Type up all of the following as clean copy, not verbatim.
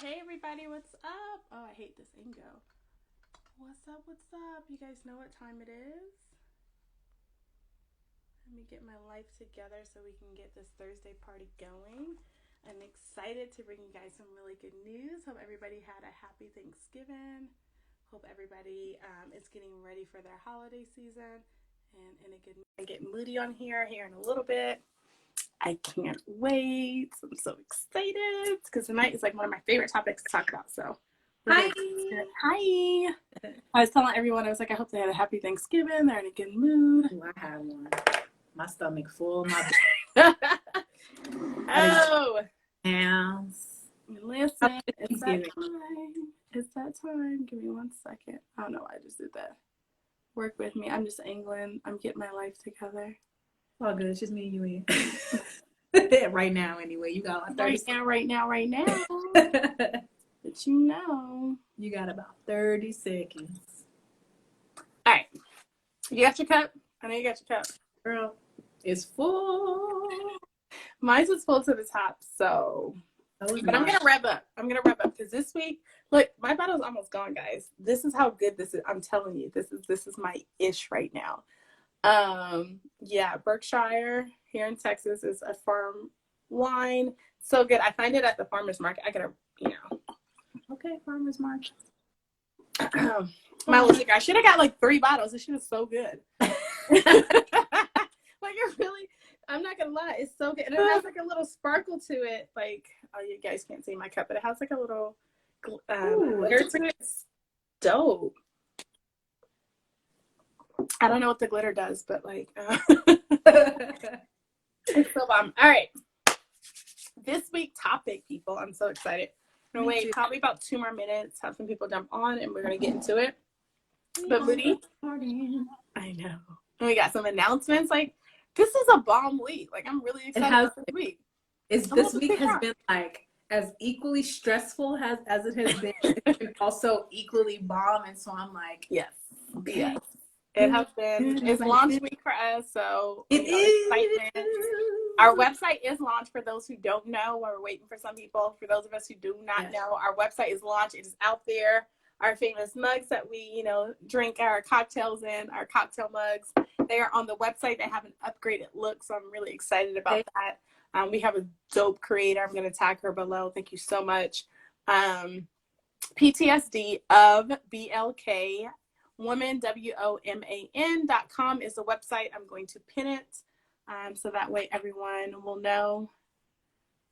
Hey everybody, what's up? Oh, I hate this Ingo. What's up? What's up? You guys know what time it is? Let me get my life together so we can get this Thursday party going. I'm excited to bring you guys some really good news. Hope everybody had a happy Thanksgiving. Hope everybody is getting ready for their holiday season. And in a good mood. I get Moody on here in a little bit. I can't wait. I'm so excited because tonight is like one of my favorite topics to talk about. So, Hi. Hi. I was telling everyone, I was like, I hope they had a happy Thanksgiving. They're in a good mood. Ooh, I had one. My stomach full. Oh. Hands. Listen, it's that time. It's that time. Give me 1 second. I don't know why I just did that. Work with me. I'm just angling. I'm getting my life together. All good. It's just me and you here. Right now, anyway. You got like 30 right now. But you know. You got about 30 seconds. All right. You got your cup? I know you got your cup. Girl, it's full. Mine's is full to the top, so. But I'm going to rev up. Because this week, look, my bottle's almost gone, guys. This is how good this is. I'm telling you, this is my ish right now. Yeah, Berkshire here in Texas is a farm wine. So good. I find it at the farmer's market. I gotta, Okay, farmer's market. My little I should have got like 3 bottles. This shit is so good. Like it really, I'm not gonna lie, it's so good. And it has like a little sparkle to it. Like, oh, you guys can't see my cup, but it has like a little glitter to it. It's dope. I don't know what the glitter does, but like, it's so bomb. All right. This week topic, people. I'm so excited. I'm going to wait probably about 2 more minutes, have some people jump on, and we're going to get into it. But Moody, I know. And we got some announcements. Like, this is a bomb week. Like, I'm really excited about this week. This week has been like as equally stressful as it has been. It's been also equally bomb. And so I'm like, yes. Okay. Yes. It has been. It's launch week for us, so it is. Excitement. Our website is launched for those who don't know. We're waiting for some people. For those of us who do not know, our website is launched. It is out there. Our famous mugs that we, drink our cocktails in, our cocktail mugs, they are on the website. They have an upgraded look, so I'm really excited about that. We have a dope creator. I'm going to tag her below. Thank you so much. PTSD of BLK. Woman, WOMAN.com is the website. I'm going to pin it so that way everyone will know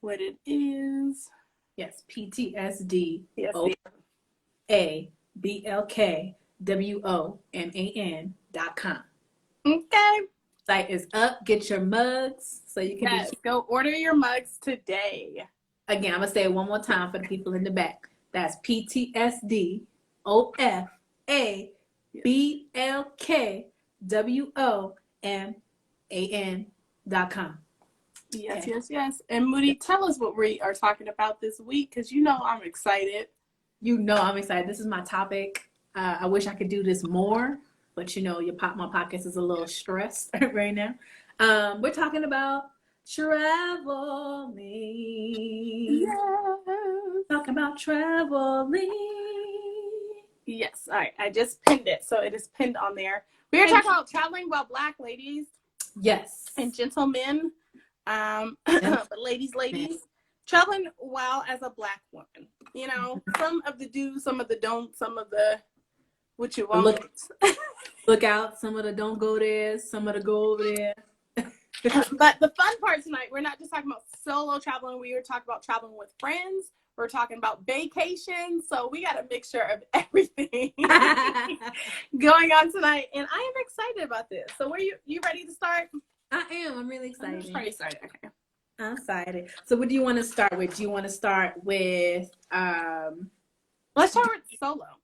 what it is. Yes, PTSD. ABLK WOMAN.com. Okay. Site is up. Get your mugs so you can go order your mugs today. Again, I'm gonna say it one more time for the people in the back. That's PTSD OFABLKWOMAN.com. Yes. And Moody, tell us what we are talking about this week, because I'm excited. I'm excited. This is my topic. I wish I could do this more, but my podcast is a little stressed right now. We're talking about traveling. Yes. Talking about traveling. Yes. All right. I just pinned it, so it is pinned on there. We are talking about traveling while Black ladies. Yes. And gentlemen. But ladies, traveling while as a Black woman. Some of the do's, some of the don'ts, some of the what you want. Look out. Some of the don't go there. Some of the go over there. But the fun part tonight, we're not just talking about solo traveling. We are talking about traveling with friends. We're talking about baecation. So we got a mixture of everything going on tonight. And I am excited about this. So you ready to start? I am. I'm really excited. I'm pretty excited. Okay. I'm excited. So what do you want to start with? Do you want to start with let's start with solo.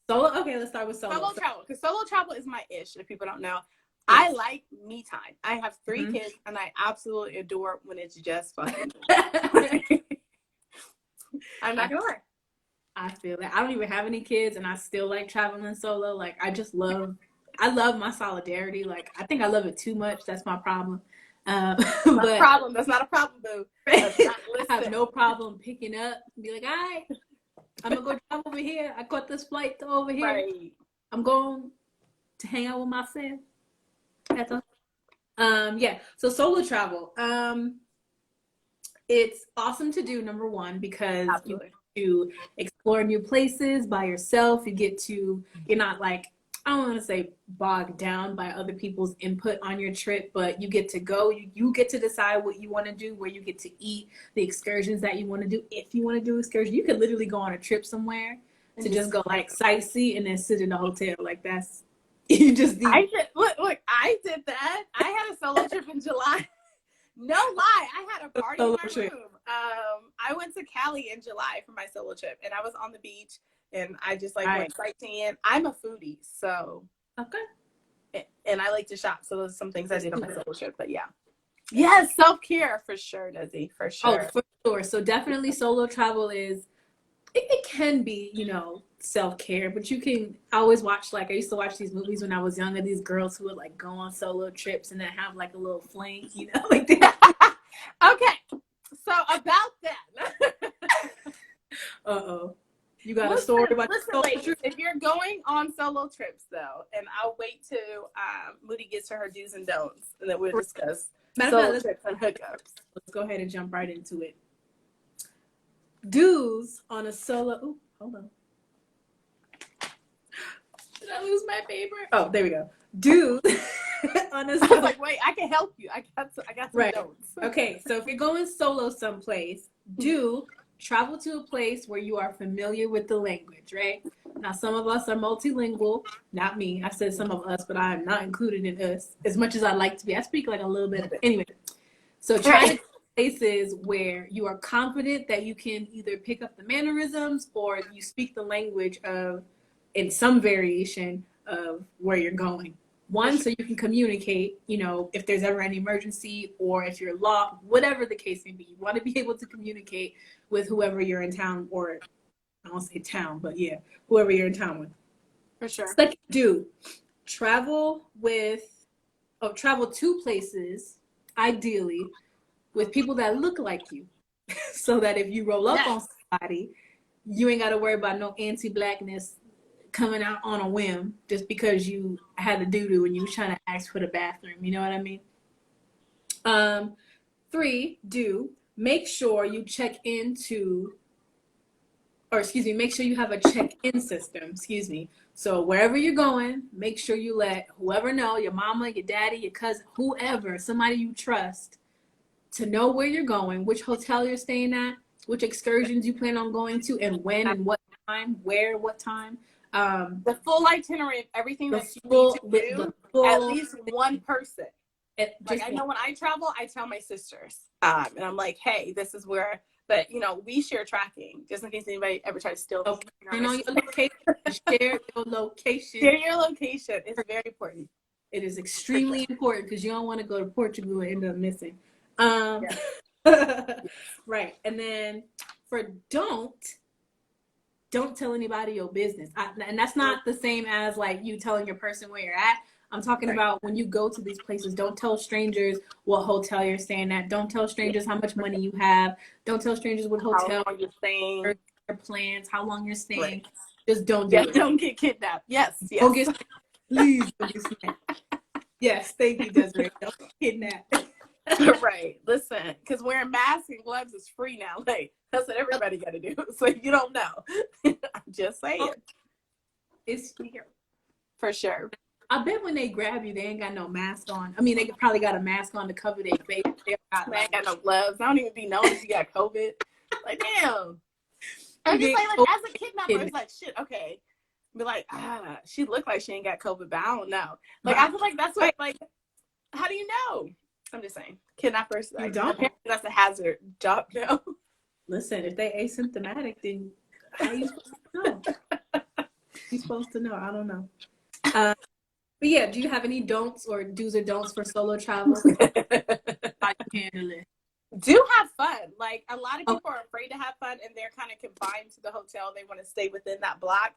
Solo? Okay, let's start with solo. Solo travel. Because solo travel is my ish, if people don't know. I like me time. I have 3 kids, and I absolutely adore when it's just fucking. I'm not gonna lie. I feel that. I don't even have any kids, and I still like traveling solo. Like, I love my solidarity. Like, I think I love it too much. That's my problem. That's not a problem, boo. I have no problem picking up and be like, all right, I'm gonna go drive over here. I caught this flight to over here. Right. I'm going to hang out with myself. That's all. Yeah. So solo travel. It's awesome to do, number one, because you Absolutely. get to explore new places by yourself. You're not like, I don't want to say bogged down by other people's input on your trip, but you get to go. You get to decide what you want to do, where you get to eat, the excursions that you want to do. If you want to do excursions, you could literally go on a trip somewhere to just go like sightsee and then sit in a hotel. Like that's, you just need. Look, I did that. I had a solo trip in July. No lie, I had a party in my room. I went to Cali in July for my solo trip, and I was on the beach, and I just like went sightseeing. I'm a foodie, so Okay. and I like to shop, so those are some things I did on my solo trip. But yes, self-care for sure, Desi, for sure. Oh, for sure. So definitely solo travel it can be, self-care, but I always watch, like, I used to watch these movies when I was younger, these girls who would like go on solo trips and then have like a little fling, like that. Okay, so about that. Uh-oh. You got a story about solo trip? If you're going on solo trips though, and I'll wait till Moody gets to her do's and don'ts, and then we'll discuss solo trips and hookups. Let's go ahead and jump right into it. Do's on a solo. Ooh, hold on. Did I lose my paper? Oh, there we go. Do's on a solo. I was like, wait, I can help you. I got some notes. Okay, so if you're going solo someplace, travel to a place where you are familiar with the language, right? Now, some of us are multilingual. Not me. I said some of us, but I am not included in us as much as I like to be. I speak like a little bit of it. Anyway, so try to places where you are confident that you can either pick up the mannerisms or you speak the language in some variation of where you're going. One, so you can communicate, if there's ever an emergency or if you're lost, whatever the case may be. You want to be able to communicate with whoever you're in town, or I don't say town, but yeah, whoever you're in town with. For sure. Second, travel to places, ideally, with people that look like you. So that if you roll up on somebody, you ain't got to worry about no anti-blackness coming out on a whim just because you had a doo-doo and you was trying to ask for the bathroom. You know what I mean? 3, make sure you make sure you have a check-in system, So wherever you're going, make sure you let whoever know, your mama, your daddy, your cousin, whoever, somebody you trust, to know where you're going, which hotel you're staying at, which excursions you plan on going to, and when and what time, where, what time. The full itinerary of everything that you need to do, at least one person. I know when I travel, I tell my sisters, and I'm like, hey, this is where, but we share tracking just in case anybody ever tries to steal. Okay. And on your location, share your location. Share your location. It's very important. It is extremely important because you don't want to go to Portugal and end up missing. Right. And then for don't tell anybody your business. And that's not the same as like you telling your person where you're at. I'm talking about when you go to these places, don't tell strangers what hotel you're staying at. Don't tell strangers how much money you have. Don't tell strangers what hotel you're staying, your plans, how long you're staying. Right. Just don't do it. Don't get kidnapped. Yes. Don't get please don't get kidnapped. Yes, thank you, Desiree. Don't get kidnapped. Right. Listen, because wearing masks and gloves is free now. Like, that's what everybody got to do. So you don't know. I'm just saying. It's here. For sure. I bet when they grab you, they ain't got no mask on. I mean, they probably got a mask on to cover their face. They ain't got no gloves. I don't even be knowing if you got COVID. Like, damn. I'm just like as a kidnapper, it's like, shit, okay. Be like, she looked like she ain't got COVID, but I don't know. Like, I feel like that's what, like, how do you know? I'm just saying, kidnappers, like, apparently that's a hazard job now. Listen, if they asymptomatic, then how are you supposed to know? You're supposed to know. I don't know. But yeah, do you have any don'ts or do's or don'ts for solo travel? How you handle it? Do have fun. Like, a lot of people are afraid to have fun, and they're kind of confined to the hotel. They want to stay within that block.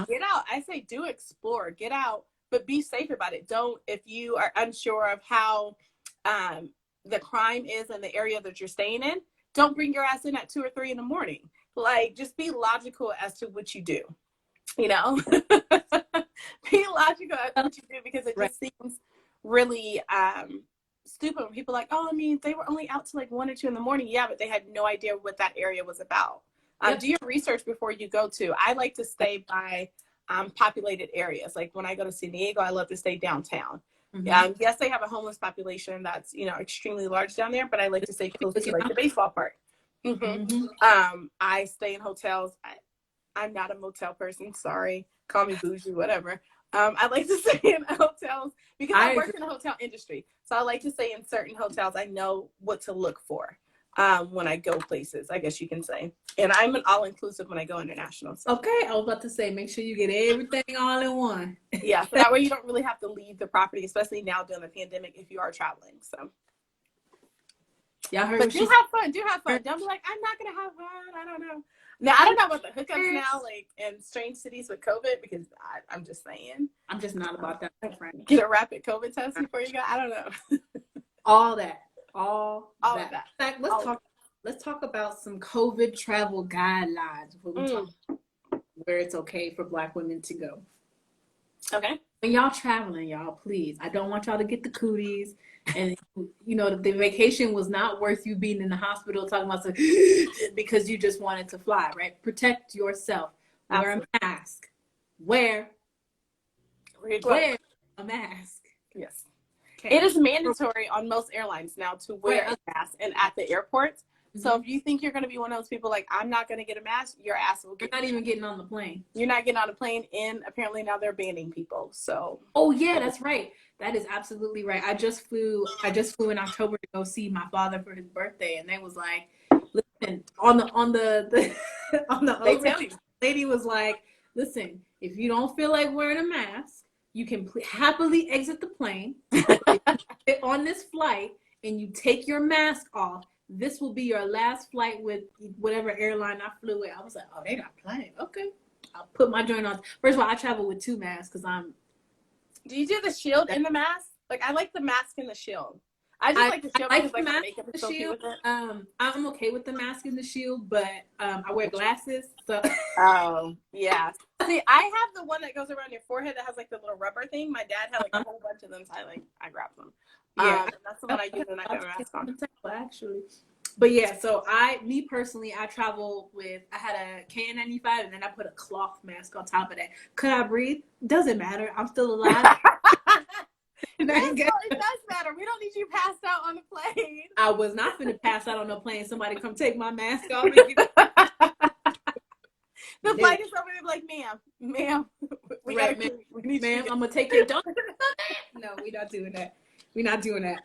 Get out. I say do explore. Get out, but be safe about it. Don't, if you are unsure of how the crime is in the area that you're staying in, don't bring your ass in at 2 or 3 in the morning. Like, just be logical as to what you do, you know? Be logical as to what you do, because it Right. just seems really stupid when people are like, oh, I mean, they were only out till like 1 or 2 in the morning. Yeah, but they had no idea what that area was about. Yep. Do your research before you go to. I like to stay by populated areas. Like when I go to San Diego, I love to stay downtown. Yes, they have a homeless population that's, you know, extremely large down there, but I like to stay close to like the baseball park. I stay in hotels. I'm not a motel person. Sorry. Call me bougie, whatever. I like to stay in hotels because I work in the hotel industry. So I like to stay in certain hotels. I know what to look for when I go places, I guess you can say. And I'm an all-inclusive when I go international. So. Okay, I was about to say, make sure you get everything all in one. Yeah, so that way you don't really have to leave the property, especially now during the pandemic if you are traveling. So. Y'all heard but do have fun. Do have fun. Don't be like, I'm not going to have fun. I don't know. Now, I don't know about the hookups now, like in strange cities with COVID, because I'm just saying. I'm just not about that, friend. Get a rapid COVID test before you go. I don't know. All that. All of that. that. In fact, let's talk about some COVID travel guidelines before we talk where it's okay for Black women to go. Okay. When y'all traveling, y'all, please, I don't want y'all to get the cooties. And, you know, the vacation was not worth you being in the hospital talking about something because you just wanted to fly, right? Protect yourself. Absolutely. Wear a mask. Wear a mask. Yes. Okay. It is mandatory on most airlines now to wear a mask and at the airports. So if you think you're going to be one of those people like, I'm not going to get a mask, your ass will get. You're not even getting on the plane. You're not getting on a plane, and apparently now they're banning people. So. Oh yeah, that's right. That is absolutely right. I just flew in October to go see my father for his birthday, and they was like, listen, on the they tell you. Lady was like, listen, if you don't feel like wearing a mask, you can happily exit the plane, get on this flight, and you take your mask off. This will be your last flight with whatever airline I flew with. I was like, oh, they not playing. Okay. I'll put my joint on. First of all, I travel with 2 masks because I'm. Do you do the shield in the mask? Like, I like the mask and the shield. I just like the shield because like the makeup is so cute with it. I'm okay with the mask and the shield, but I wear glasses. So. Oh, yeah. See, I have the one that goes around your forehead that has like the little rubber thing. My dad had like a whole bunch of them, so I grabbed them. Yeah, that's the one I use when I have a mask on. Actually, but yeah, so me personally, I travel with. I had a KN95, and then I put a cloth mask on top of that. Could I breathe? Doesn't matter. I'm still alive. It does matter. We don't need you passed out on the plane. I was not finna pass out on the plane. Somebody come take my mask off. The flight is over there like, ma'am, we need ma'am, I'm gonna take your donut. No, we're not doing that. We're not doing that.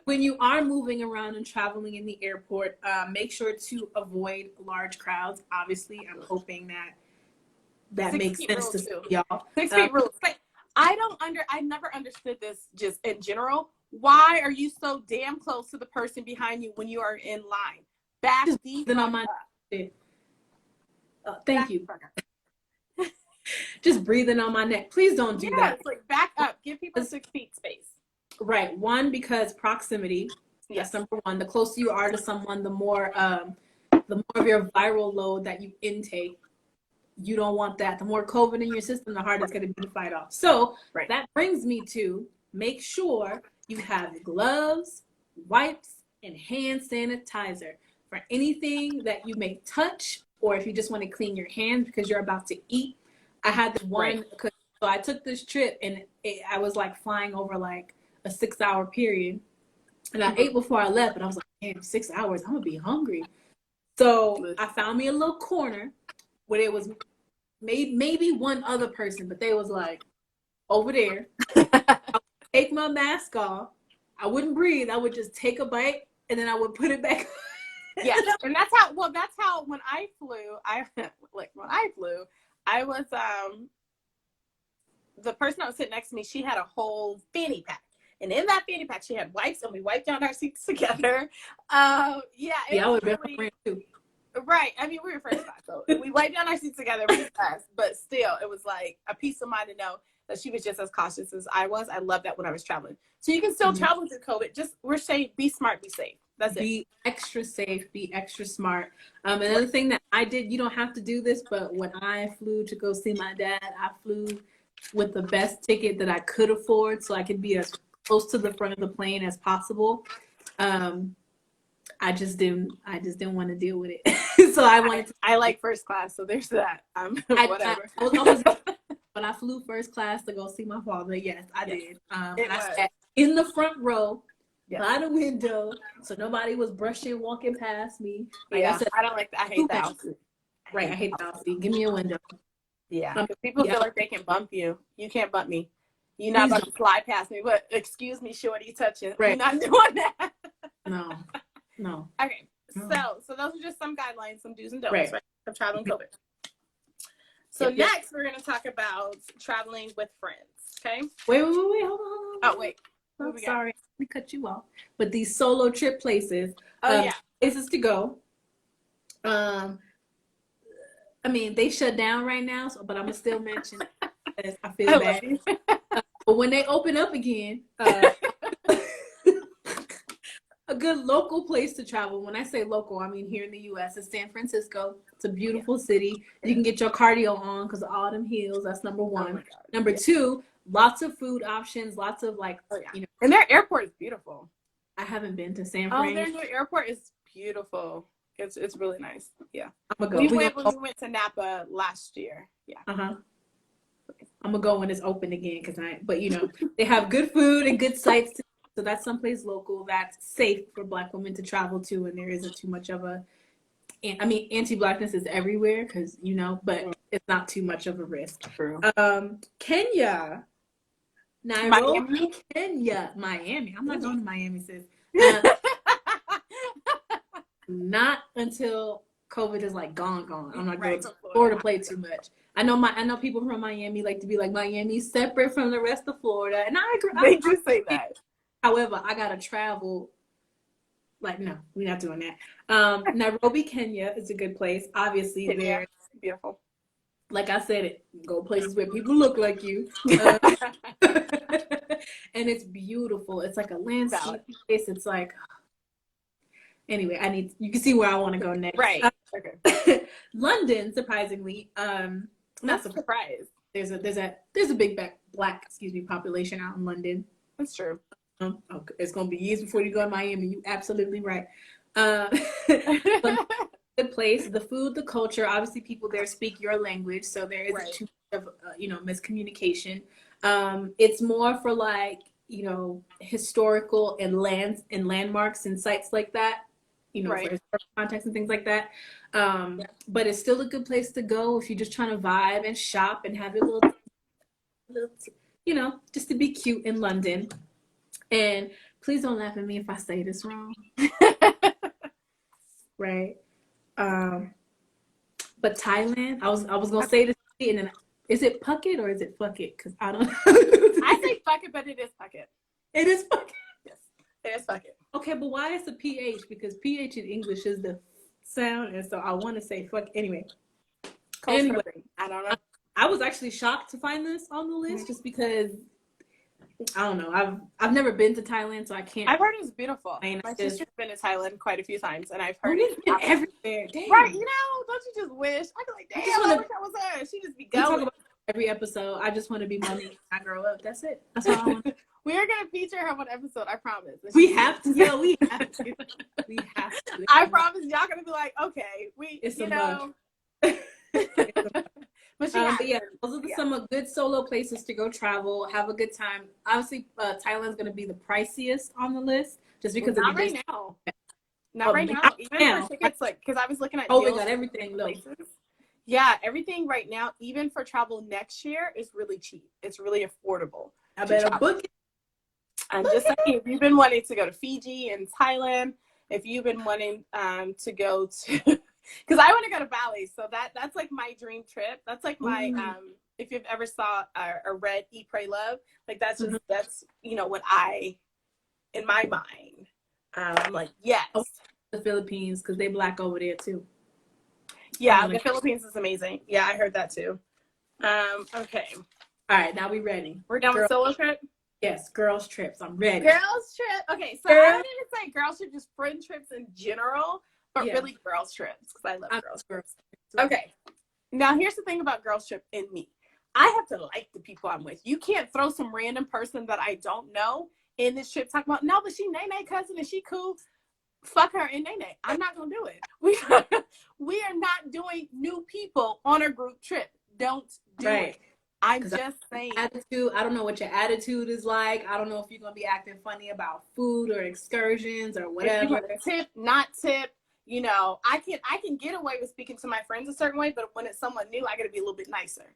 When you are moving around and traveling in the airport, make sure to avoid large crowds. Obviously, I'm hoping that makes sense to y'all. 6 feet rules. I never understood this just in general. Why are you so damn close to the person behind you when you are in line? Back deep on my thank you. Just breathing on my neck. Please don't do that. It's like back up. Give people 6 feet space. Right. One, because proximity. Yes. Number one, the closer you are to someone, the more of your viral load that you intake. You don't want that. The more COVID in your system, the harder it's going to be to fight off. So that brings me to make sure you have gloves, wipes, and hand sanitizer for anything that you may touch, or if you just want to clean your hands because you're about to eat. I had this one, so I took this trip, and I was like flying over like a 6-hour period, and I ate before I left, and I was like, damn, 6 hours, I'm gonna be hungry. So I found me a little corner where there was maybe one other person, but they was like over there. I would take my mask off. I wouldn't breathe. I would just take a bite, and then I would put it back. Yes, and that's how when I flew, I was the person that was sitting next to me, she had a whole fanny pack. And in that fanny pack, she had wipes, and we wiped down our seats together. I would really, too. Right. I mean, we were first class, so we wiped down our seats together first class, but still, it was like a peace of mind to know that she was just as cautious as I was. I love that when I was traveling. So you can still travel through COVID. Just, we're saying, be smart, be safe. That's it. Be extra safe, be extra smart. Another thing that I did, you don't have to do this, but when I flew to go see my dad, I flew with the best ticket that I could afford so I could be as close to the front of the plane as possible. I just didn't want to deal with it. So I like first class, so there's that. Whatever. But I flew first class to go see my father. Yes, I did. I sat in the front row. Yes. By the window, so nobody was walking past me. Like I said, I don't like that. I hate that. Right, I hate that. Give me a window. Yeah, because people feel like they can bump you. You can't bump me. You're not about to slide past me. But excuse me, shorty, touching. Right. You're not doing that. No. Okay, so those are just some guidelines, some do's and don'ts, right? Of traveling COVID. So next, we're going to talk about traveling with friends. Okay. Wait, hold on. Oh wait. I'm sorry, let me cut you off. But these solo trip places, places to go. I mean, they shut down right now, but I'm gonna still mention it. I feel bad. But when they open up again, a good local place to travel. When I say local, I mean here in the U.S. is San Francisco. It's a beautiful city. You can get your cardio on because of all them hills. That's number one. Number two. Lots of food options, lots of and their airport is beautiful. I haven't been to San Fran. Oh, their new airport is beautiful. It's really nice. Yeah, I'm gonna go. We went to Napa last year. Yeah. I'm gonna go when it's open again but they have good food and good sites. So that's someplace local that's safe for Black women to travel to, and there isn't too much of anti-Blackness is everywhere because but it's not too much of a risk. True. Kenya. Nairobi, Miami. Kenya, Miami. I'm not going to Miami, sis. Not until COVID is gone. I'm not going to Florida play too much. I know people from Miami like to be like Miami's separate from the rest of Florida, and I agree. They do say that. However, I gotta travel. No, we're not doing that. Nairobi, Kenya is a good place. Obviously, they're beautiful. Like I said, go places where people look like you. And it's beautiful. It's like a landscape place. It's anyway, you can see where I want to go next. Right. Okay. London, surprisingly, not surprised. There's a big black population out in London. That's true. Okay. It's gonna be years before you go to Miami. You absolutely right. Good place. The food, the culture. Obviously, people there speak your language, so there isn't too much of miscommunication. It's more for historical and landmarks and sites like that. For historical context and things like that. But it's still a good place to go if you're just trying to vibe and shop and have your little just to be cute in London. And please don't laugh at me if I say this wrong. Right. But Thailand, I was gonna say this, and then is it Phuket or is it fuck it? Because I don't know. I say fuck it, but it is fuck it. It is fuck it. Yes, it is fuck it. Okay, but why is the PH? Because PH in English is the sound, and so I want to say fuck. Anyway, I don't know. I was actually shocked to find this on the list just because I don't know. I've never been to Thailand, so I can't. I've heard it's beautiful. My sister's been to Thailand quite a few times, and I've heard it's everywhere. Damn. Right? Don't you just wish? I'd be like, damn, I wish I was her. She just be going. Talk about every episode. I just want to be mommy when I grow up. That's it. That's all I want. We are gonna feature her one episode. I promise. We have to. Yeah, we have to. We have to. I promise y'all gonna be like, okay, it's But those are some good solo places to go travel, have a good time. Obviously, Thailand's going to be the priciest on the list, just because not right now. Not right now. Even for tickets, because I was looking at they got everything places. Yeah, everything right now, even for travel next year, is really cheap. It's really affordable. I better book it. I'm just saying, if you've been wanting to go to Fiji and Thailand, if you've been wanting to go to. Because I want to go to Bali, so that's like my dream trip. That's like my if you've ever saw or read Eat, Pray, Love, that's just that's what I in my mind. I'm like yes, the Philippines because they Black over there too. Yeah, the Philippines is amazing. Yeah, I heard that too. Okay, all right, now we ready. We're done with solo trip. Yes, girls trips. I'm ready. Girls trip. Okay, so I Girl. don't even say girls trip, just friend trips in general, but Yeah. really girls trips because I love I'm girls girls. trips. Okay, now here's the thing about girls trip and me. I have to like the people I'm with. You can't throw some random person that I don't know in this trip talking about, no, but she Nene cousin and she cool. Fuck her and Nene. I'm not gonna do it. We are not doing new people on a group trip. Don't do it. I'm just saying. Attitude. I don't know what your attitude is like. I don't know if you're gonna be acting funny about food or excursions or whatever. If you tip, not tip. You know, I can get away with speaking to my friends a certain way, but when it's someone new, I got to be a little bit nicer.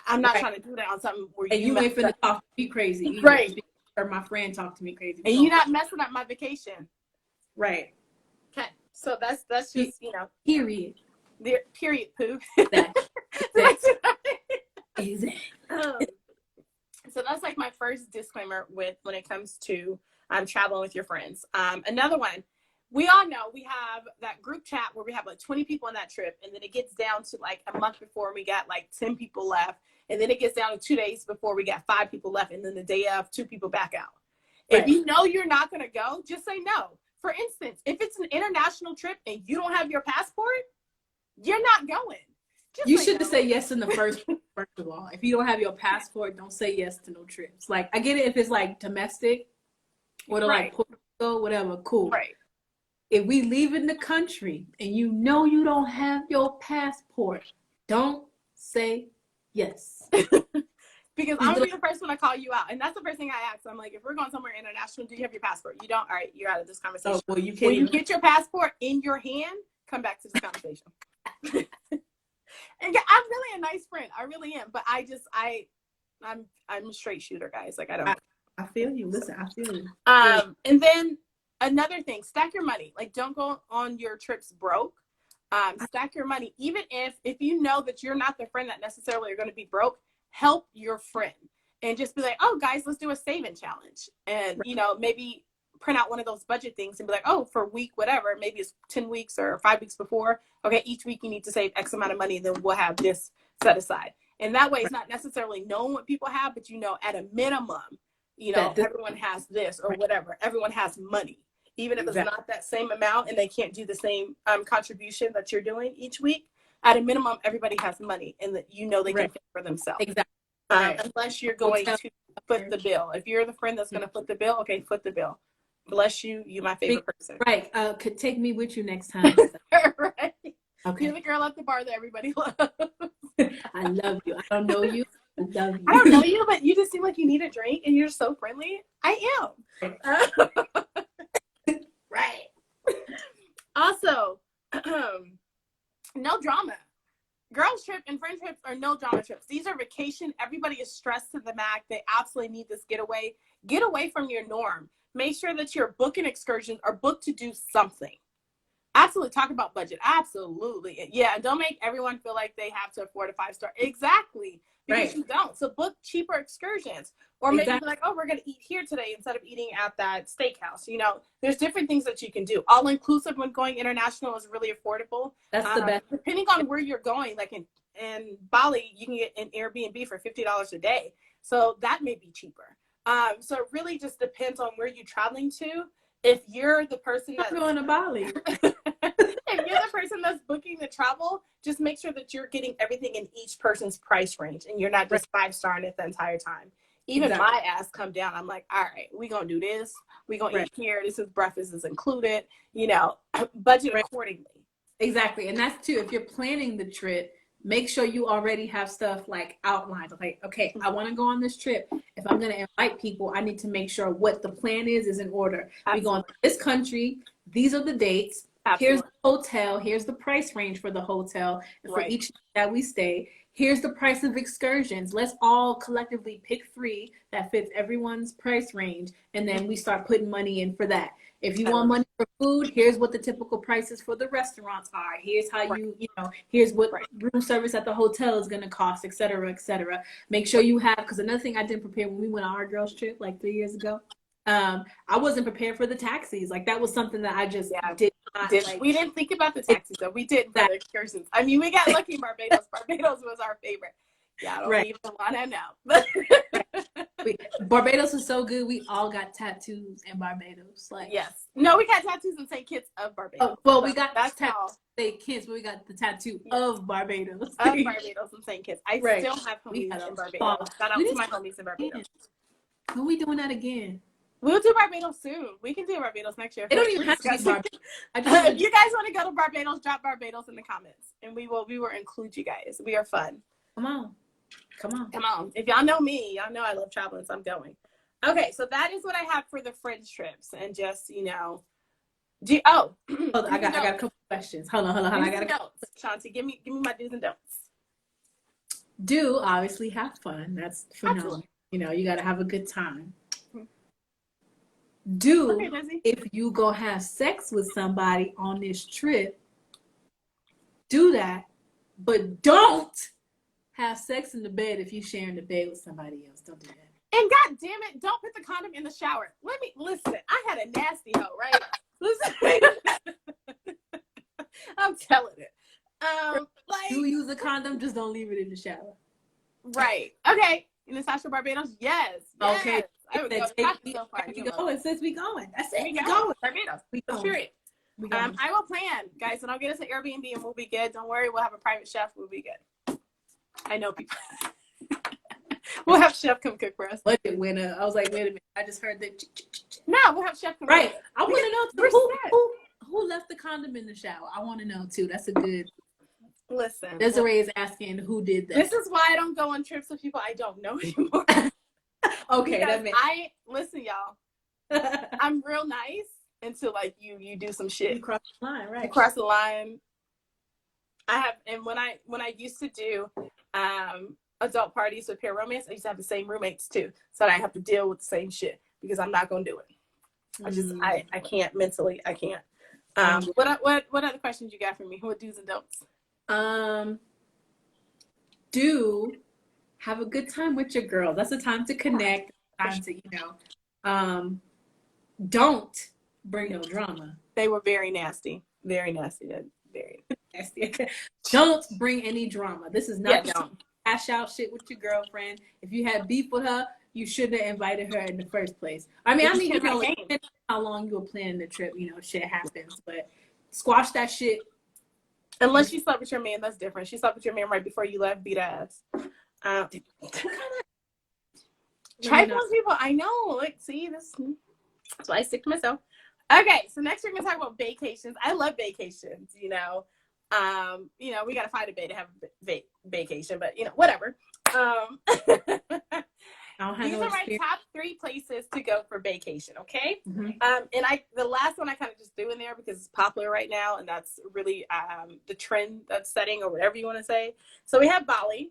I'm not trying to do that on something where you ain't finna talk to me crazy either. Right. Or my friend talk to me crazy. And you're not messing up my vacation. Right. Okay. So that's just, you know. Period. Period, poo. Exactly. So that's like my first disclaimer when it comes to traveling with your friends. Another one, we all know we have that group chat where we have like 20 people on that trip, and then it gets down to like a month before we got like 10 people left, and then it gets down to 2 days before we got 5 people left, and then the day of 2 people back out. Right. If you know you're not going to go, just say no. For instance, if it's an international trip and you don't have your passport, you're not going. You should just say yes in the first of all. If you don't have your passport, don't say yes to no trips. Like, I get it if it's like domestic or to like Puerto Rico, whatever, cool. Right. If we leave in the country and you know you don't have your passport, don't say yes. Because I'm gonna be the first one to call you out, and that's the first thing I ask. I'm like, if we're going somewhere international, do you have your passport? You don't. All right, you're out of this conversation. Oh, well, you can't. When you get your passport in your hand, come back to this conversation. And yeah, I'm really a nice friend. I really am. But I'm a straight shooter, guys. Like I feel you. Listen, I feel you. And then another thing, stack your money. Like, don't go on your trips broke. Stack your money. Even if you know that you're not the friend that necessarily are going to be broke, help your friend and just be like, oh guys, let's do a saving challenge. And you know, maybe print out one of those budget things and be like, oh, for week, whatever, maybe it's 10 weeks or 5 weeks before. Okay, each week you need to save X amount of money, then we'll have this set aside. And that way it's not necessarily knowing what people have, but you know, at a minimum, you know, everyone has this or whatever. Everyone has money. Even if it's not that same amount and they can't do the same contribution that you're doing each week, at a minimum, everybody has money and that you know they can pay for themselves. Exactly. Unless you're going to foot the bill. If you're the friend that's going to foot the bill, okay, foot the bill. Bless you. You my favorite person. Right. Could take me with you next time. Right. Okay. You're the girl at the bar that everybody loves. I love you. I don't know you. I love you. I don't know you, but you just seem like you need a drink and you're so friendly. I am. Right. Also, no drama. Girls trip and friend trips are no drama trips. These are vacation. Everybody is stressed to the max. They absolutely need this getaway. Get away from your norm. Make sure that you're booking excursions or booked to do something. Absolutely. Talk about budget. Absolutely. Yeah. And don't make everyone feel like they have to afford a 5-star. Exactly. Because you don't. So book cheaper excursions. Or maybe be like, oh, we're going to eat here today instead of eating at that steakhouse. You know, there's different things that you can do. All inclusive when going international is really affordable. That's the best. Depending on where you're going, like in Bali, you can get an Airbnb for $50 a day. So that may be cheaper. So it really just depends on where you're traveling to. If you're the person that's going to Bali, if you're the person that's booking the travel, just make sure that you're getting everything in each person's price range and you're not just 5-starring it the entire time. Even my ass come down. I'm like, all right, we're going to do this. We're going to eat here. This is breakfast is included, you know, budget accordingly. Exactly. And that's too, if you're planning the trip, make sure you already have stuff like outlined. Like, okay, I want to go on this trip. If I'm going to invite people, I need to make sure what the plan is in order. We're going to this country. These are the dates. Here's the hotel. Here's the price range for the hotel. And for each that we stay, here's the price of excursions. Let's all collectively pick 3 that fits everyone's price range. And then we start putting money in for that. If you want money for food, here's what the typical prices for the restaurants are. Here's how you know, here's what room service at the hotel is going to cost, et cetera, et cetera. Make sure you have, because another thing I didn't prepare when we went on our girls trip like 3 years ago, I wasn't prepared for the taxis. Like that was something that I just did not. We didn't think about the taxis though. We did the excursions. I mean, we got lucky in Barbados. Barbados was our favorite. Yeah, I don't even want to know. Barbados was so good. We all got tattoos in Barbados. Like, yes. No, we got tattoos in St. Kitts of Barbados. oh, well, So we got that's tattoos how in St. Kitts, but we got the tattoo of Barbados. of Barbados and St. Kitts. I Right. still have We homies had in a Barbados. ball. Shout out We to need my to- homies in Barbados. When we doing that again? We'll do Barbados soon. We can do Barbados next year. It don't even have to be Discussing. Barbados. I just If you guys want to go to Barbados, drop Barbados in the comments, and we will include you guys. We are fun. come on. Come on. If y'all know me, y'all know I love traveling, so I'm going. Okay, so that is what I have for the fringe trips, and just Hold on, I got a couple questions. Hold on. I got a couple. Shanti, give me my do's and don'ts. Do obviously have fun. That's phenomenal. Absolutely. You know, you got to have a good time. Do Okay, Lizzie. if you go have sex with somebody on this trip, do that, but don't have sex in the bed if you're sharing the bed with somebody else. Don't do that. And god damn it, don't put the condom in the shower. Let me listen. I had a nasty hoe, right? Listen. I'm telling it. Like, Do use a condom, just don't leave it in the shower. right. Okay. Natasha Barbados, yes. Okay. I would go so far. We going, sis. We going. That's it. We We go. going. Barbados. We going. Period. We going. I will plan, guys, and I'll get us an Airbnb and we'll be good. Don't worry, we'll have a private chef. We'll be good. I know people. We'll have chef come cook for us. But when I was like, wait a minute, I just heard that. No, we'll have chef come Right. cook. I want to know too, who left the condom in the shower. I want to know too. That's a good. Listen. Desiree is asking who did that. This is why I don't go on trips with people I don't know anymore. Okay, Because that makes. listen, y'all. I'm real nice until like you do some shit. You cross the line, right? You cross the line. I have, and when I used to do adult parties with pair romance, I used to have the same roommates too, so that I have to deal with the same shit because I'm not gonna do it. I can't mentally. I can't. What other questions you got for me? What do's and don'ts? Do have a good time with your girl. That's a time to connect. Time to don't bring no drama. They were very nasty. Very nasty. Very nasty. Don't bring any drama. This is not don't. hash out shit with your girlfriend. If you had beef with her, you shouldn't have invited her in the first place. You know, how long you were planning the trip, you know, shit happens. But squash that shit. Unless she slept with your man, that's different. She slept with your man right before you left, beat ass. Trifling people, I know. Like, see, that's why I stick to myself. Okay, so next we're gonna talk about vacations. I love vacations. You know, we gotta find a bay to have a vacation, but whatever. These are my top 3 places to go for vacation. Okay, mm-hmm. And the last one I kind of just threw in there because it's popular right now, and that's really the trend that's setting, or whatever you want to say. So we have Bali.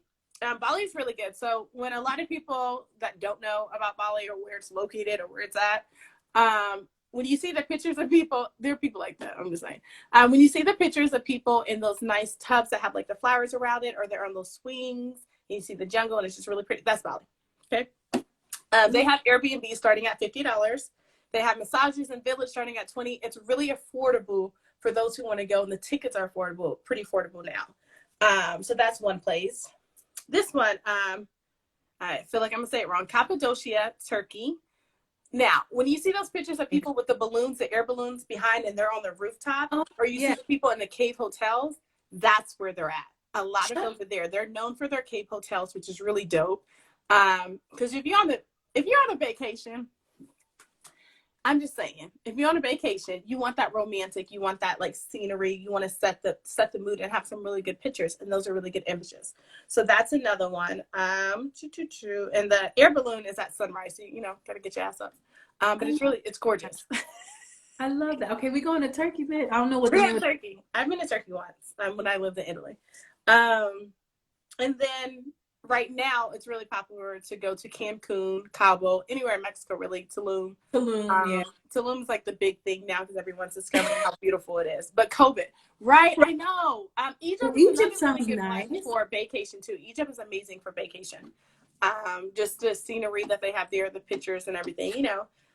Bali's really good. So when a lot of people that don't know about Bali or where it's located or where it's at, when you see the pictures of people, there are people like that. I'm just saying. When you see the pictures of people in those nice tubs that have like the flowers around it, or they're on those swings, and you see the jungle and it's just really pretty, that's Bali. Okay. They have Airbnb starting at $50. They have massages and village starting at $20. It's really affordable for those who want to go, and the tickets are affordable, pretty affordable now. So that's one place. This one, I feel like I'm gonna say it wrong. Cappadocia, Turkey. Now, when you see those pictures of people with the balloons, the air balloons behind, and they're on the rooftop, or you see the people in the cave hotels, that's where they're at. A lot of them are there. They're known for their cave hotels, which is really dope. Because if you're on a vacation, I'm just saying, if you're on a vacation, you want that romantic, you want that like scenery, you want to set the mood and have some really good pictures, and those are really good images. So that's another one. And the air balloon is at sunrise, so gotta get your ass up. But it's gorgeous. I love that. Okay, we going to Turkey, man. I don't know what we're going to Turkey. I've been to Turkey once when I lived in Italy. And then right now, it's really popular to go to Cancun, Cabo, anywhere in Mexico, really. Tulum. Yeah. Tulum is like the big thing now because everyone's discovering how beautiful it is. But COVID, right? I know. Egypt sounds really good nice for vacation too. Egypt is amazing for vacation. Just the scenery that they have there, the pictures and everything.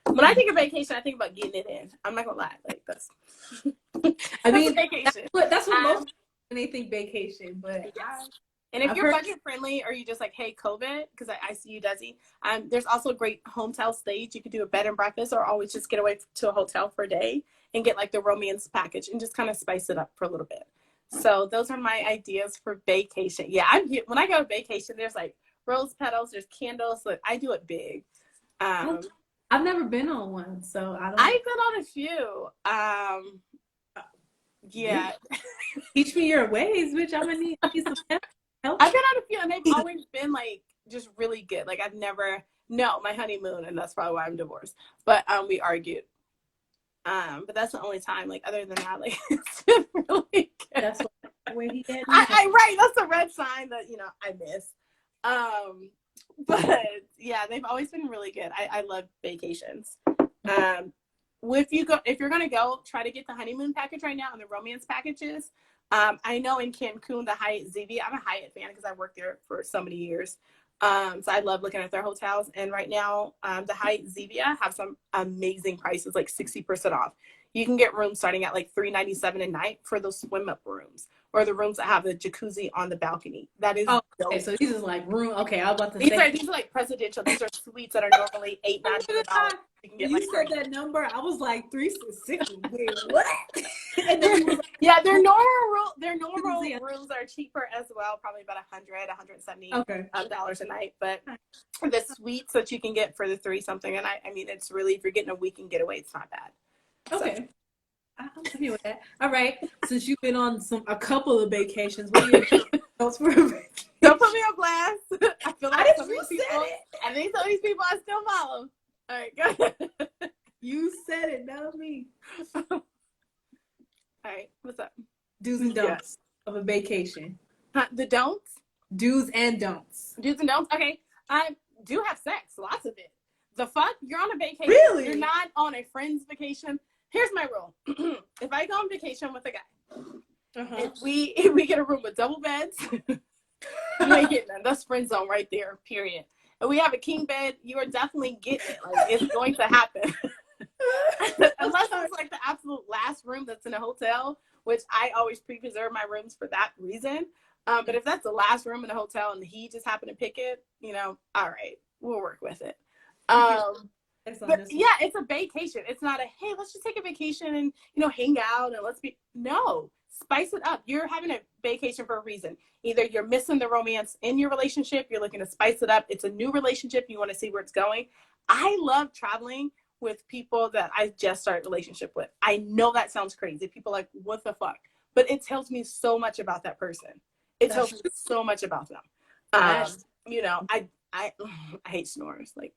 When I think of vacation, I think about getting it in. I'm not gonna lie, like that's. I mean, vacation. That's what most when they think vacation, but And if I've you're heard- budget friendly, or you just like, hey, COVID, because I see you, Desi. There's also a great hotel stage. You could do a bed and breakfast, or always just get away to a hotel for a day and get like the romance package and just kind of spice it up for a little bit. So those are my ideas for vacation. Yeah, when I go to vacation, there's like rose petals, there's candles. So I do it big. I've never been on one, so I don't. I've been on a few. Yeah. Teach me your ways, bitch. I'm gonna need some help. I've been on a few, and they've always been like just really good. Like I've never, no, my honeymoon, and that's probably why I'm divorced. But we argued. But that's the only time. Like other than that, like it's been really good. That's where he had. Right. That's a red sign that I miss. But yeah, they've always been really good. I love vacations. If you're gonna go, try to get the honeymoon package right now and the romance packages. I know in Cancun, the Hyatt Zevia, I'm a Hyatt fan because I worked there for so many years. So I love looking at their hotels. And right now, the Hyatt Zevia have some amazing prices, like 60% off. You can get rooms starting at like $397 a night for those swim up rooms, or the rooms that have the jacuzzi on the balcony. That is okay. So these is like room. Okay, I was about to these say are like presidential. These are suites that are normally $800. You said that number. I was like 360. Wait, what? And then was like, yeah, their normal rooms are cheaper as well, probably about $170 dollars a night. But the suites that you can get for the 3-something, and I mean, it's really, if you're getting a weekend getaway, it's not bad. Okay. So. I'm happy with that. All right. Since you've been on a couple of vacations, what are your notes for a vacation? Don't put me on blast. I feel like some of these people, I think some of these people I still follow. All right, go ahead. You said it, not me. All right, what's up? Do's and don'ts of a vacation. The don'ts? Do's and don'ts. Do's and don'ts? Okay. Do have sex. Lots of it. The fuck? You're on a vacation. Really? You're not on a friend's vacation. Here's my rule. If I go on vacation with a guy, if we get a room with double beds, you ain't getting none. That's friend zone right there, period. And we have a king bed, you are definitely getting it. Like, it's going to happen. Unless it's like the absolute last room that's in a hotel, which I always pre-reserve my rooms for that reason. But if that's the last room in a hotel and he just happened to pick it, all right, we'll work with it. But yeah, it's a vacation. It's not a, hey, let's just take a vacation and, hang out and no, spice it up. You're having a vacation for a reason. Either you're missing the romance in your relationship, you're looking to spice it up. It's a new relationship. You want to see where it's going. I love traveling with people that I just started a relationship with. I know that sounds crazy. People are like, what the fuck? But it tells me so much about that person. It tells me so much about them. I hate snores. Like,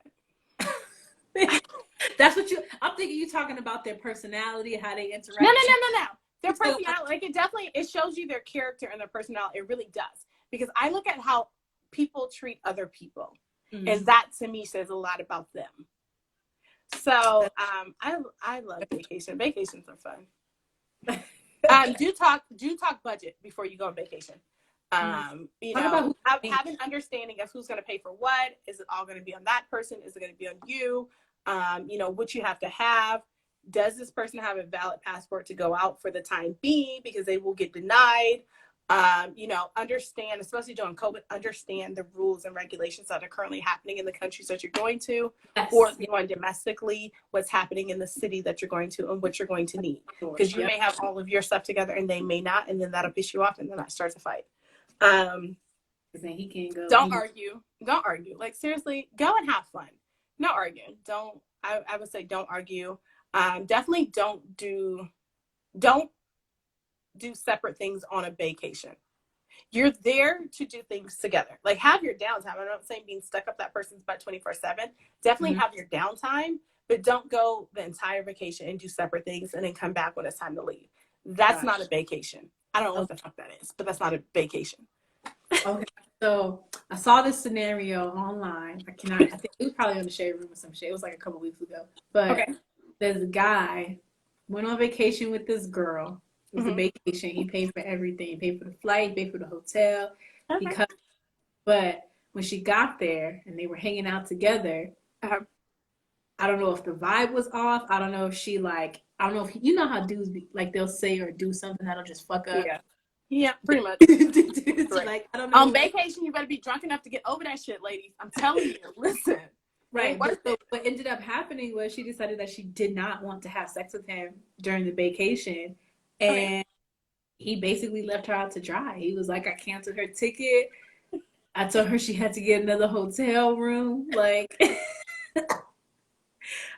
that's what I'm thinking you talking about their personality, how they interact. No. Their personality, like it shows you their character and their personality. It really does. Because I look at how people treat other people. Mm-hmm. And that to me says a lot about them. So I love vacation. Vacations are fun. Do talk budget before you go on vacation. Have an understanding of who's going to pay for what. Is it all going to be on that person? Is it going to be on you? What you have to have. Does this person have a valid passport to go out for the time being? Because they will get denied. Understand, especially during COVID, understand the rules and regulations that are currently happening in the countries that you're going to, or if you're going domestically, what's happening in the city that you're going to and what you're going to need. Because you may have all of your stuff together and they may not, and then that'll piss you off, and then that starts a fight. He can't go. Don't argue. Like, seriously, go and have fun. No arguing. I would say don't argue. Definitely don't do separate things on a vacation. You're there to do things together. Like, have your downtime. I'm not saying being stuck up that person's butt 24/7. Definitely have your downtime, but don't go the entire vacation and do separate things and then come back when it's time to leave. That's not a vacation. I don't know what the fuck that is, but that's not a vacation. Okay. So I saw this scenario online. I think it was probably on the Shade Room or some shit. It was like a couple weeks ago. But there's a guy went on vacation with this girl. It was a vacation. He paid for everything. He paid for the flight. He paid for the hotel. But when she got there and they were hanging out together, I don't know if the vibe was off. I don't know if she I don't know if, how dudes be, like, they'll say or do something that'll just fuck up. Yeah, pretty much. Right. Like, I don't know. On vacation, you better be drunk enough to get over that shit, ladies. I'm telling you. Listen. Right. But so what ended up happening was she decided that she did not want to have sex with him during the vacation. And he basically left her out to dry. He was like, I canceled her ticket. I told her she had to get another hotel room. Like,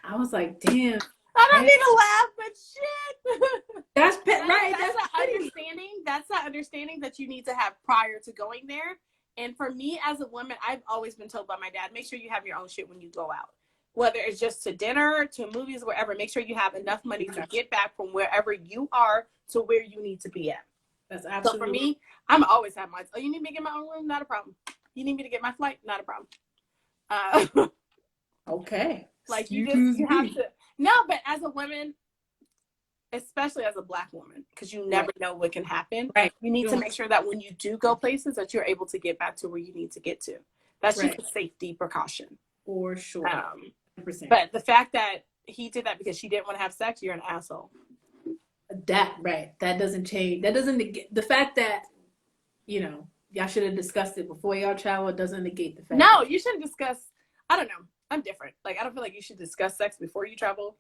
I was like, damn. I don't need to laugh, but shit. That's right. That's the understanding that you need to have prior to going there. And for me as a woman, I've always been told by my dad, make sure you have your own shit when you go out. Whether it's just to dinner, to movies, wherever, make sure you have enough money to get back from wherever you are to where you need to be at. That's absolutely. So for me, I'm always have mine. Oh, you need me to get my own room? Not a problem. You need me to get my flight? Not a problem. Okay. Like you have to. No, but as a woman, especially as a Black woman, because you never know what can happen. Right. You need to make sure that when you do go places that you're able to get back to where you need to get to. That's just a safety precaution. For sure. 100%. But the fact that he did that because she didn't want to have sex, you're an asshole. That doesn't change. That doesn't negate the fact that, y'all should have discussed it before y'all travel. It doesn't negate the fact. No, you shouldn't discuss. I don't know. I'm different. Like, I don't feel like you should discuss sex before you travel.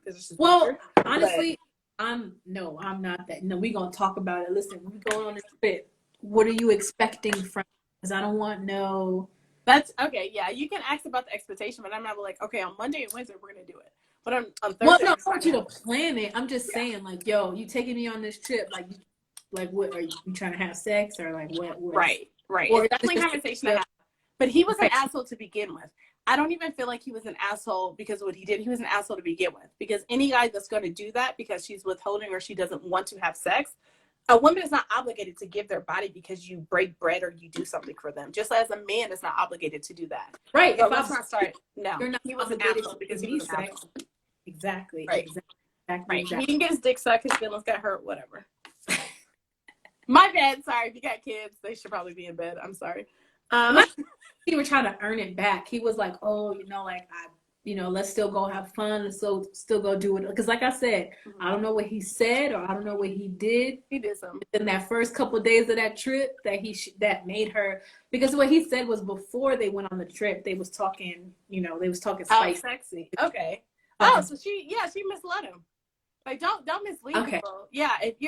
Honestly, I'm not that. No, we're going to talk about it. Listen, when we going on this trip, what are you expecting from? Because I don't want no. That's okay. Yeah, you can ask about the expectation, but I'm not like, okay, on Monday and Wednesday, we're going to do it. But on Thursday. Well, no, I want you to plan it. I'm just saying, like, yo, you taking me on this trip. Like what are you trying to have sex or like what? Right. Or it's definitely a conversation to have. But he was an asshole to begin with. I don't even feel like he was an asshole because of what he did. He was an asshole to begin with. Because any guy that's going to do that because she's withholding or she doesn't want to have sex, a woman is not obligated to give their body because you break bread or you do something for them. Just as a man is not obligated to do that. Right. So let's not start. No. You're not he was an asshole because he was an asshole. Exactly. Right. Exactly. He didn't get his dick sucked. His feelings got hurt. Whatever. My bad. Sorry. If you got kids, they should probably be in bed. I'm sorry. He was trying to earn it back. He was like, oh, let's still go have fun and still go do it. Because like I said, I don't know what he said or I don't know what he did. He did something. In that first couple of days of that trip that made her, because what he said was before they went on the trip, they was talking spicy. Oh, sexy. Okay. So she misled him. Like don't mislead people. Yeah, if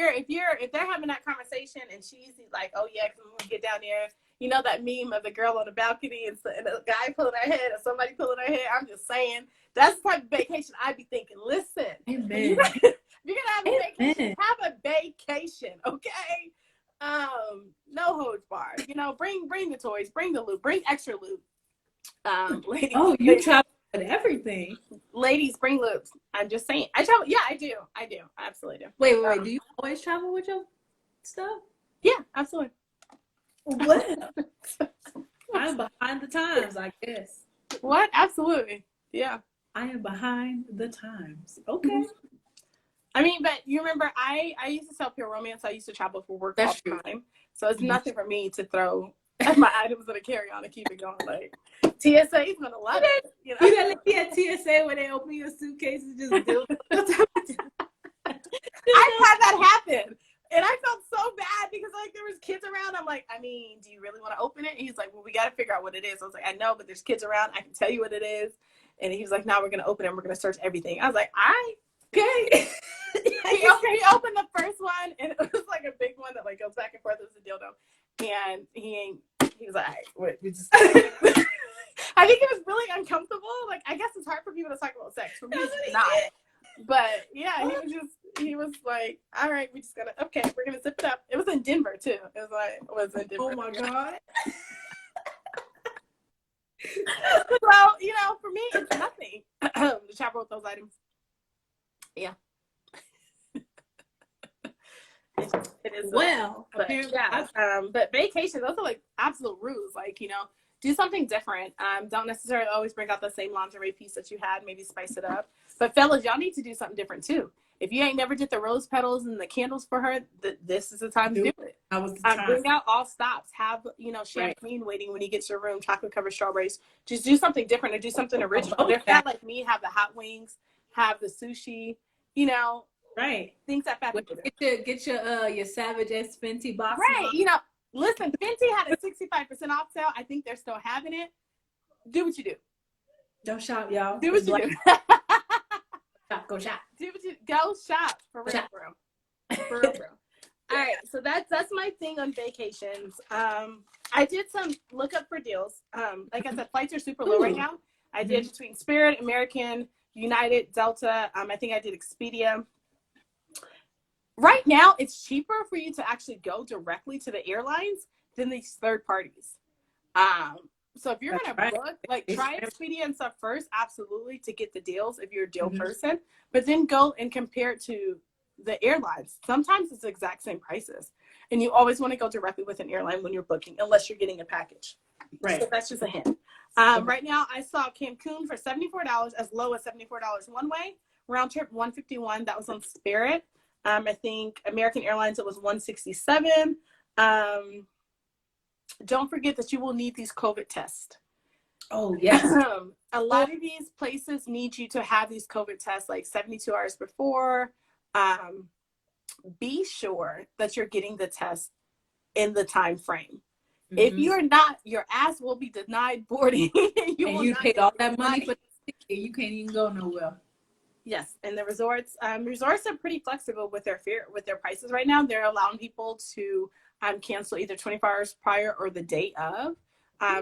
they're having that conversation and she's like, oh yeah, because when we get down there, you know that meme of the girl on the balcony and a guy pulling her head or somebody pulling her hair. I'm just saying that's the type of vacation I'd be thinking. Listen, Amen. If you're gonna have a vacation, have a vacation, okay? No holds barred. Bring the toys, bring the loot, bring extra loot. Ladies. Oh, you travel with everything. Ladies, bring loops. I'm just saying. I travel. Yeah, I do. I absolutely do. Wait. Do you always travel with your stuff? Yeah, absolutely. What? I'm behind the times, I guess. What? Absolutely. Yeah. I am behind the times. Okay. I mean, but you remember, I used to sell pure romance. I used to travel for work all the time. So it's nothing for me to throw my items in a carry-on and keep it going. Like, TSA is going to love it. You gotta be at TSA when they open your suitcase and just do it. I've had that happen. And I felt so bad because there was kids around. I'm like, I mean, do you really want to open it? And he's like, well, we got to figure out what it is. I was like, I know, but there's kids around. I can tell you what it is. And he was like, no, we're going to open it. We're going to search everything. I was like, all right, okay. he opened the first one and it was like a big one that goes back and forth. It was a dildo. And he was like, all right, wait, we just. I think it was really uncomfortable. Like, I guess it's hard for people to talk about sex. For me, it's not. But yeah, he was like, all right, we're gonna zip it up. It was in Denver too. It was in Denver. Oh my God. Well, for me, it's nothing to travel with those items. Yeah. It is. Well, but vacations, those are absolute rules. Do something different. Don't necessarily always bring out the same lingerie piece that you had. Maybe spice it up. But fellas, y'all need to do something different too. If you ain't never did the rose petals and the candles for her, this is the time to do it. That was the time. Bring out all stops. Have champagne waiting when you get to your room. Chocolate covered strawberries. Just do something different or do something original. If not like me, have the hot wings, have the sushi. Right. Things that fat people do. Get your Savage X Fenty box. Right. You know, listen, Fenty had a 65% off sale. I think they're still having it. Do what you do. Don't shop, y'all. Do what you do. Shop, go shop. Do what you go shop for real, Shop. For real. All right, so that's my thing on vacations. I did some lookup for deals. Like I said, flights are super low right now. I did between Spirit, American, United, Delta. I think I did Expedia. Right now, it's cheaper for you to actually go directly to the airlines than these third parties. So if you're gonna book, like try Expedia and stuff first, absolutely, to get the deals if you're a deal person. But then go and compare it to the airlines. Sometimes it's the exact same prices, and you always want to go directly with an airline when you're booking, unless you're getting a package. Right. So that's just a hint. Right now, I saw Cancun for $74, as low as $74 one way, round trip $151. That was on Spirit. I think American Airlines, it was $167. Don't forget that you will need these COVID tests. Oh, yes. A lot of these places need you to have these COVID tests like 72 hours before. Be sure that you're getting the test in the time frame. If you're not, your ass will be denied boarding. you paid all that money for the ticket. You can't even go nowhere. Yes, and the resorts are pretty flexible with their prices right now. They're allowing people to cancel either 24 hours prior or the day of.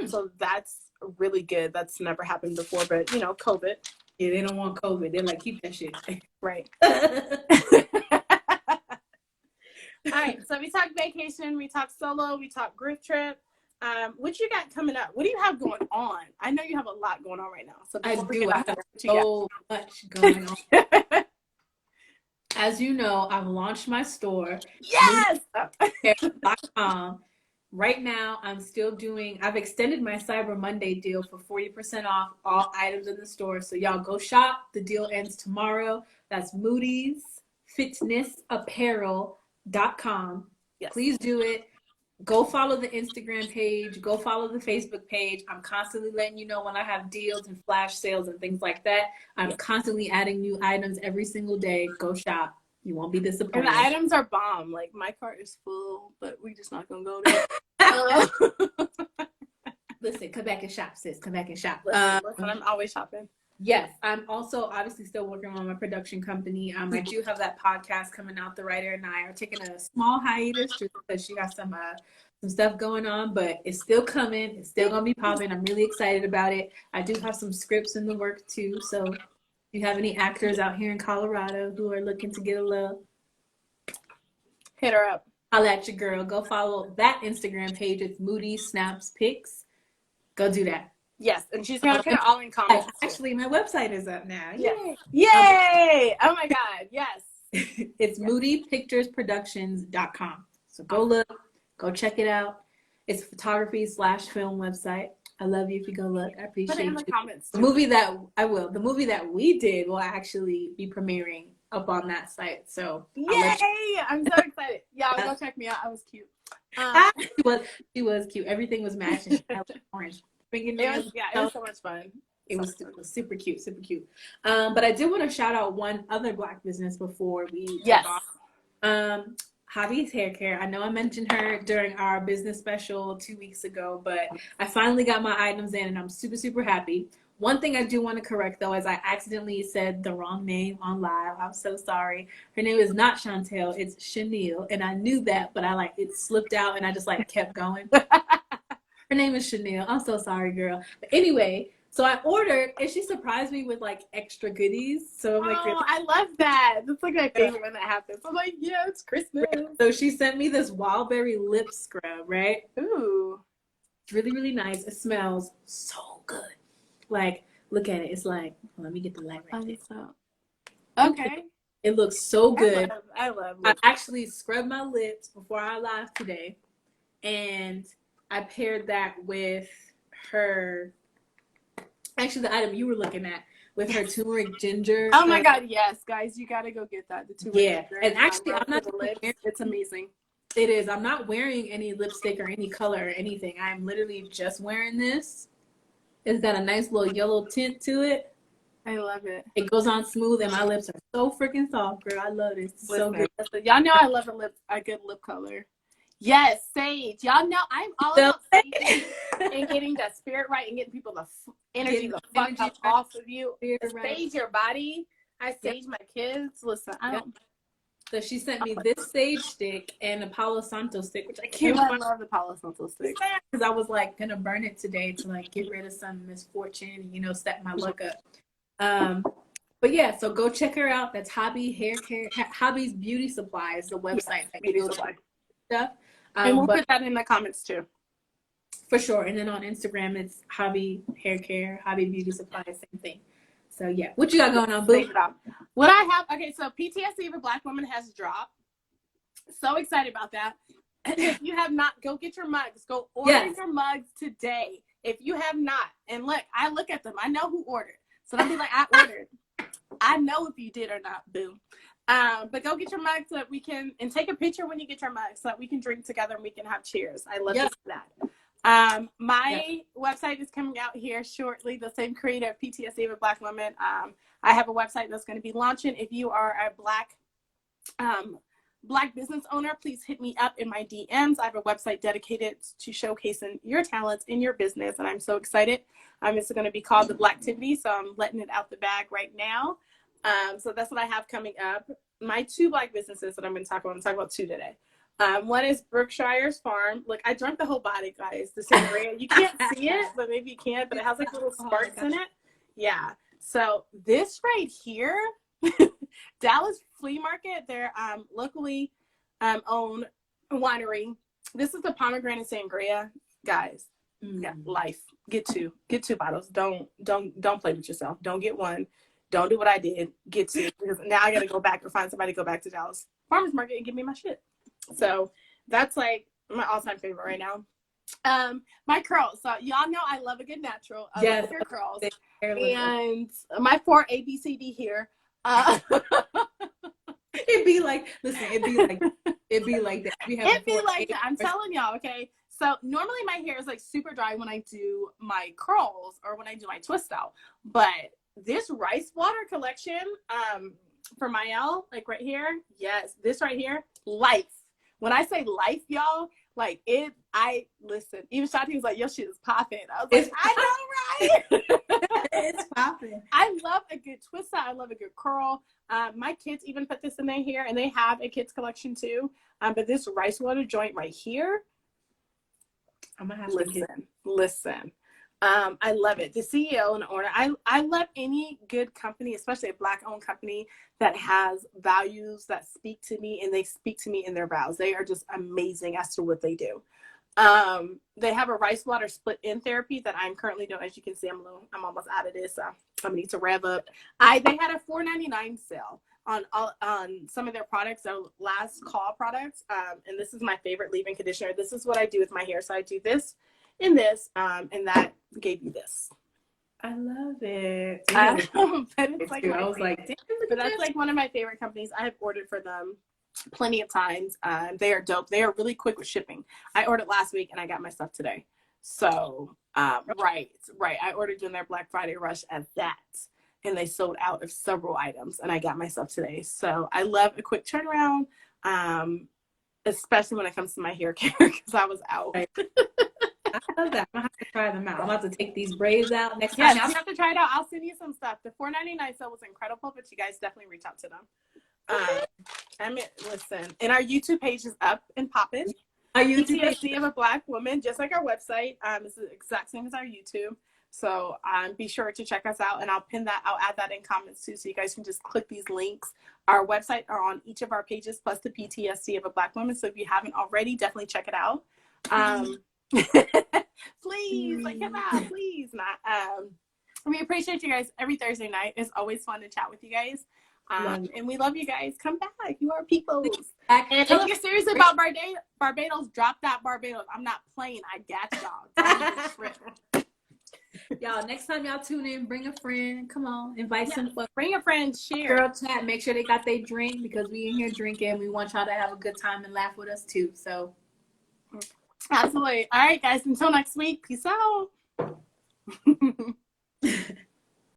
So that's really good. That's never happened before, but you know, COVID. Yeah, they don't want COVID. They're like, keep that shit. Right. All right, so we talked vacation, we talked solo, we talked group trip. What you got coming up? What do you have going on? I know you have a lot going on right now. So I do. I have so much going on. As you know, I've launched my store. Yes! Right now, I've extended my Cyber Monday deal for 40% off all items in the store. So y'all go shop. The deal ends tomorrow. That's moodiesfitnessapparel.com. Yes. Please do it. Go follow the Instagram page. Go follow the Facebook page. I'm constantly letting you know when I have deals and flash sales and things like that. I'm constantly adding new items every single day. Go shop. You won't be disappointed. And the items are bomb. Like, my cart is full, but we're just not going to go there. Listen, come back and shop, sis. Come back and shop. Listen, I'm always shopping. Yes, I'm also obviously still working on my production company. I do have that podcast coming out. The writer and I are taking a small hiatus just because she got some stuff going on, but it's still coming. It's still gonna be popping. I'm really excited about it. I do have some scripts in the work too. So if you have any actors out here in Colorado who are looking to get a little, hit her up. I'll at your girl. Go follow that Instagram page. It's Moody Snaps Pics. Go do that. Yes, and she's gonna put it all in comments. Actually, my website is up now. Yay! Yay! Oh my God! Yes. It's moodypicturesproductions.com. So go look, go check it out. It's a photography/film website. I love you if you go look. I appreciate it. Put it in the comments. The movie that we did will actually be premiering up on that site. So yay! I'm so excited. Yeah, go check me out. I was cute. She was cute. Everything was matching. Orange. It was so much fun. It was super cute, super cute. But I did want to shout out one other Black business before we Javi's Hair Care. I know I mentioned her during our business special 2 weeks ago, but I finally got my items in and I'm super, super happy. One thing I do want to correct though is I accidentally said the wrong name on live. I'm so sorry. Her name is not Chantel, it's Chanel, and I knew that, but it slipped out and I just kept going. Her name is Chanel. I'm so sorry, girl. But anyway, so I ordered, and she surprised me with extra goodies. So I'm really? I love that. That's my favorite when that happens. I'm like, yeah, it's Christmas. So she sent me this wildberry lip scrub, right? Ooh. It's really, really nice. It smells so good. Look at it. It's let me get the light right there. Okay. It looks so good. I love I actually scrubbed my lips before our live today, and I paired that with her, actually the item you were looking at, with her turmeric ginger. Oh my God, yes, guys, you gotta go get that. The turmeric ginger. And actually, I'm not it's amazing. It is. I'm not wearing any lipstick or any color or anything. I'm literally just wearing this. It's got a nice little yellow tint to it. I love it. It goes on smooth, and my lips are so freaking soft, girl. I love this. It's so good. Listen, y'all know I love a good lip color. Yes, sage. Y'all know I'm all So- about sage and getting that spirit right and getting people the energy Getting the the fuck energy up right. off of you. Spirit I right. sage your body. I sage my kids. Listen, I Yep. don't. So she sent me this sage stick and a Palo Santo stick, which I I can't find love the Palo Santo stick. because I was like gonna burn it today to like get rid of some misfortune and set my luck up. But yeah, so go check her out. That's Hobby Hair Care, Hobby's Beauty Supply is the website. That Beauty you go supply. to stuff. And we'll But put that in the comments too. for sure. And then on Instagram, it's Hobby Hair Care, Hobby Beauty Supply, same thing. So yeah, what you got going on, boo? What I have, okay, so PTSD of a Black woman has dropped. So excited about that. And if you have not, go get your mugs. Go order your mugs today. If you have not, and look, I look at them. I know who ordered. So don't be like, I ordered. I know if you did or not, boo. But go get your mugs so that we can, and take a picture when you get your mugs so that we can drink together and we can have cheers. I love to see that. My website is coming out here shortly. The same creator, PTSD of a Black woman. I have a website that's going to be launching. If you are a Black business owner, please hit me up in my DMs. I have a website dedicated to showcasing your talents in your business, and I'm so excited. It's going to be called The Blacktivity, so I'm letting it out the bag right now. So that's what I have coming up. My 2 Black businesses that I'm going to talk about. I'm talking about 2 today. One is Brookshire's Farm. Look, I drank the whole body, guys. The sangria. You can't see it, but maybe you can. But it has like little sparks in it. Yeah. So this right here, Dallas Flea Market. They're locally owned winery. This is the pomegranate sangria, guys. Yeah, life. Get 2 bottles. Don't play with yourself. Don't get 1. Don't do what I did. Get 2, because now I got to go back and find somebody to go back to Dallas Farmers Market and give me my shit. So that's like my all-time favorite right now. My curls. So y'all know I love a good natural. I love your curls. And my 4 ABCD here. It'd be like, listen, it'd be like that. It'd be like that. I'm telling y'all, okay? So normally my hair is like super dry when I do my curls or when I do my twist out. But this rice water collection for Mayel, like right here, yes, this right here, life. When I say life, y'all, like it, listen, even Shanti was like, your shit is popping. I was like, I know, right? It's popping. I love a good twist out. I love a good curl. My kids even put this in their hair, and they have a kids collection too. But this rice water joint right here, I'm gonna have to listen. I love it. The CEO and owner. I love any good company, especially a Black-owned company that has values that speak to me, and they speak to me in their vows. They are just amazing as to what they do. They have a rice water split in therapy that I'm currently doing. As you can see, I'm almost out of this. So I'm gonna need to rev up. They had a $4.99 sale on some of their products, their last call products. And this is my favorite leave-in conditioner. This is what I do with my hair. So I do this and this, and that gave you this. I love it. But it's like I was like, damn, but that's like one of my favorite companies. I have ordered for them plenty of times. They are dope. They are really quick with shipping. I ordered last week and I got my stuff today. So right. I ordered during their Black Friday rush as that, and they sold out of several items, and I got my stuff today. So I love a quick turnaround, especially when it comes to my hair care, because I was out. I love that. I'm gonna have to try them out. I'm about to take these braids out next time. Yeah, I'll have to try it out. I'll send you some stuff. The $4.99 sale was incredible, but you guys definitely reach out to them. Listen, and our YouTube page is up and popping. Our YouTube PTSD of a Black woman, just like our website. It's the exact same as our YouTube. So be sure to check us out, and I'll add that in comments too, so you guys can just click these links. Our website are on each of our pages, plus the PTSD of a Black woman. So if you haven't already, definitely check it out. Please, like, come out, please. We appreciate you guys every Thursday night. It's always fun to chat with you guys. And we love you guys. Come back. You are people. And if you're serious about Barbados, drop that Barbados. I'm not playing. I got y'all. Y'all, next time y'all tune in, bring a friend. Come on, invite some. Bring a friend, share. Girl chat. Make sure they got their drink, because we in here drinking. We want y'all to have a good time and laugh with us too. So. Absolutely. All right, guys. Until next week. Peace out.